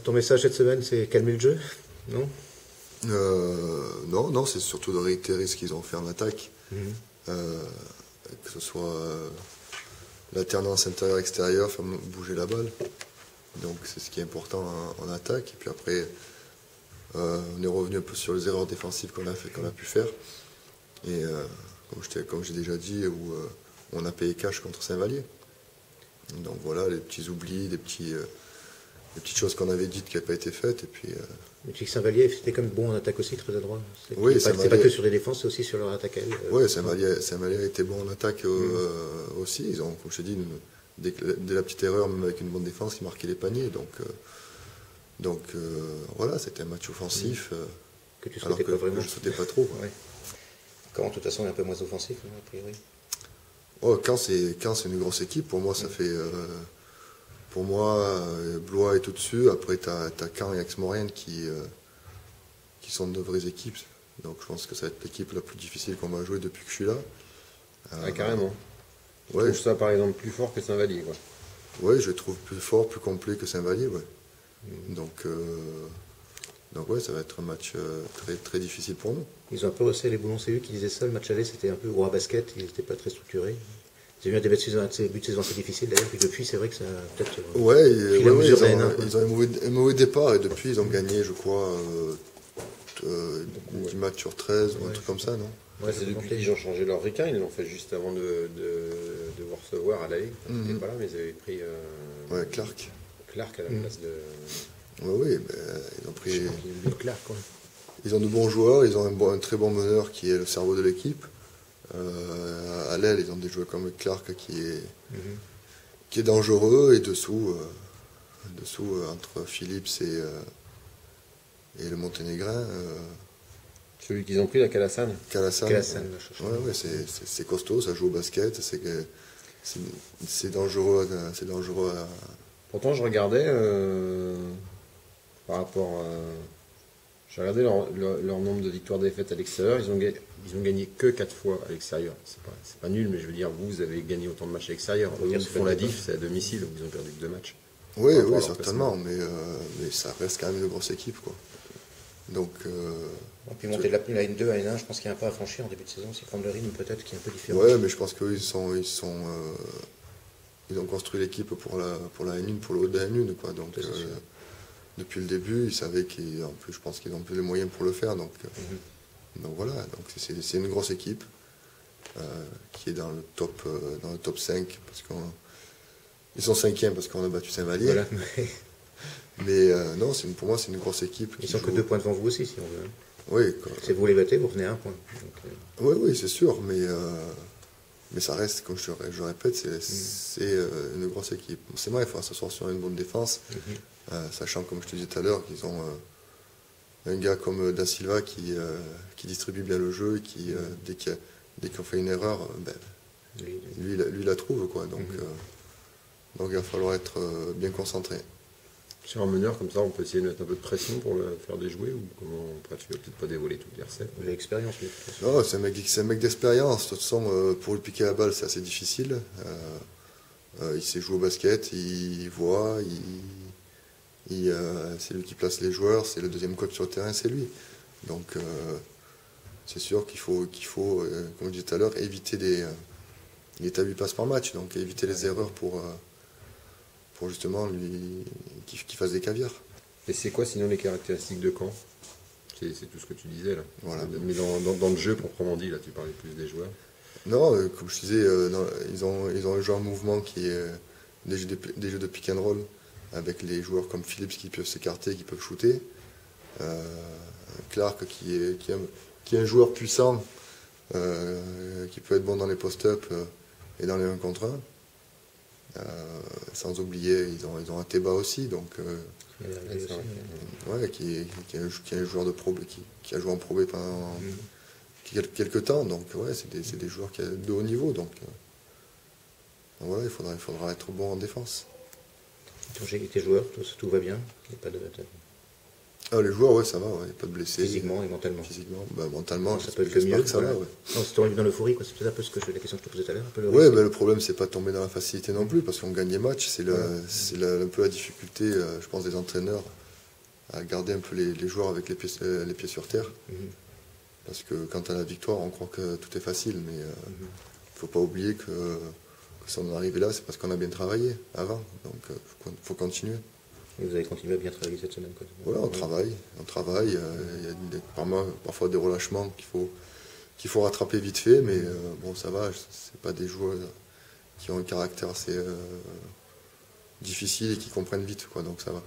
ton message cette semaine, c'est calmer le jeu, non? Non, c'est surtout de réitérer ce qu'ils ont fait en attaque. Que ce soit l'alternance intérieur-extérieur, faire bouger la balle. Donc c'est ce qui est important en attaque. Et puis après, on est revenu un peu sur les erreurs défensives qu'on a pu faire. Et comme j'ai déjà dit, où on a payé cash contre Saint-Vallier. Donc voilà, les petits oublis, les petites choses qu'on avait dites qui n'avaient pas été faites. Et puis, Mais tu dis que Saint-Vallier, c'était comme bon en attaque aussi, très adroit. Oui, c'est pas que sur les défenses, c'est aussi sur leur attaque à elle. Oui, Saint-Vallier était bon en attaque aussi. Ils ont, comme je te dis, dès la petite erreur, même avec une bonne défense, ils marquaient les paniers. Donc voilà, c'était un match offensif. Que tu alors souhaitais que pas vraiment. je ne souhaitais pas trop. Ouais. Quand, de toute façon, on est un peu moins offensif, hein, a priori. Oh, quand c'est une grosse équipe, pour moi, ça fait. Pour moi, Blois est au-dessus. Après, tu as Caen et Aix-Maurienne qui sont de vraies équipes. Donc, je pense que ça va être l'équipe la plus difficile qu'on va jouer depuis que je suis là. Carrément. Ouais, Je trouve ça, par exemple, plus fort que Saint-Vallier. Oui, je le trouve plus fort, plus complet que Saint-Vallier. Ouais. Donc, ouais, ça va être un match très, très difficile pour nous. Ils ont un peu haussé les boulons, c'est eux qui disaient ça. Le match aller, c'était un peu gros à basket, ils n'étaient pas très structurés. J'ai vu un début de saison assez difficile d'ailleurs, puis depuis, c'est vrai que ça a peut-être. Ils ont un mauvais départ et depuis, ils ont gagné, je crois, 10 matchs sur 13 ou un truc comme ça, non? Ouais, c'est depuis qu'ils ont changé leur requin, ils l'ont fait juste avant de vous recevoir à l'aller. Enfin, j'étais pas là, mais ils avaient pris Clark. Clark à la place de. Oui, ils ont pris. Clark, quoi. Ils ont de bons joueurs, ils ont un très bon meneur qui est le cerveau de l'équipe. À l'aile, ils ont des joueurs comme Clark qui est dangereux, et dessous entre Phillips et le Monténégrin. Celui qu'ils ont pris, la Calassane. Ouais, c'est costaud, ça joue au basket, c'est dangereux. Pourtant, je regardais par rapport à. J'ai regardé leur nombre de victoires-défaites à l'extérieur. Ils ont gagné que 4 fois à l'extérieur. C'est pas nul, mais je veux dire, vous avez gagné autant de matchs à l'extérieur. Ils font la diff, c'est à domicile, où ils ont perdu que 2 matchs. Oui, certainement, mais ça reste quand même une grosse équipe, quoi. Donc. Et puis monter de la N2 à N1, je pense qu'il y a un pas à franchir en début de saison, c'est prendre le rythme peut-être qui est un peu différent. Ouais, mais je pense qu'ils ils ont construit l'équipe pour la N1, pour le haut de la N1, quoi. Donc. Depuis le début, ils savaient qu'en plus, je pense qu'ils ont plus les moyens pour le faire. Donc voilà, donc c'est une grosse équipe qui est dans le top 5 parce ils sont 5e parce qu'on a battu Saint-Vallier. Voilà. Mais non, pour moi, c'est une grosse équipe. Ils sont que 2 points devant vous aussi, si on veut. Oui. Si vous les battez, vous revenez à 1 point. Oui, c'est sûr, mais ça reste, comme je répète, c'est une grosse équipe. C'est vrai, il faut s'asseoir sur une bonne défense. Sachant, comme je te disais tout à l'heure, qu'ils ont un gars comme Da Silva qui distribue bien le jeu et qui, dès qu'on fait une erreur, lui la trouve, quoi. Donc il va falloir être bien concentré. Sur un meneur comme ça, on peut essayer de mettre un peu de pression pour le faire déjouer, ou comment? Après, tu vas peut-être pas dévoiler toutes les recettes. Vous avez l'expérience, lui. Non, c'est un mec d'expérience. De toute façon, pour lui piquer la balle, c'est assez difficile. Il sait jouer au basket, il voit, c'est lui qui place les joueurs, c'est le deuxième coach sur le terrain, c'est lui. Donc c'est sûr qu'il faut, comme je disais tout à l'heure, éviter il est à 8 passes par match, donc éviter les erreurs pour justement qu'il fasse des caviars. Et c'est quoi sinon les caractéristiques de Caen? C'est tout ce que tu disais là. Voilà. Mais dans le jeu proprement dit, là tu parlais plus des joueurs. Non, comme je disais, ils ont un jeu en mouvement qui est des jeux de pick and roll, avec les joueurs comme Phillips qui peuvent s'écarter, qui peuvent shooter. Clark qui est un joueur puissant, qui peut être bon dans les post-up et dans les 1 contre 1. Sans oublier, ils ont un Teba aussi, donc qui est un joueur de Pro B, qui a joué en Pro B pendant quelques temps. Donc c'est des joueurs de haut niveau. Donc voilà, il faudra être bon en défense. Tes joueurs, tout va bien? Il n'y a pas de... Les joueurs, ça va, il n'y a pas de blessés. Physiquement et mentalement? Mentalement, ça peut être le mieux. Que ça va, Non, si tu arrives dans l'euphorie, c'est peut-être un peu la question que je te posais tout à l'heure. Le problème, c'est pas de tomber dans la facilité non plus, parce qu'on gagne des matchs. C'est un peu la difficulté, je pense, des entraîneurs à garder un peu les joueurs avec les pieds sur terre. Parce que quand à la victoire, on croit que tout est facile, mais il ne faut pas oublier que si on est arrivé là, c'est parce qu'on a bien travaillé avant. Donc il faut continuer. Et vous avez continué à bien travailler cette semaine, quoi. Voilà, on travaille. Il y a parfois des relâchements qu'il faut rattraper vite fait, mais bon, ça va. C'est pas des joueurs qui ont un caractère assez difficile et qui comprennent vite, quoi. Donc ça va.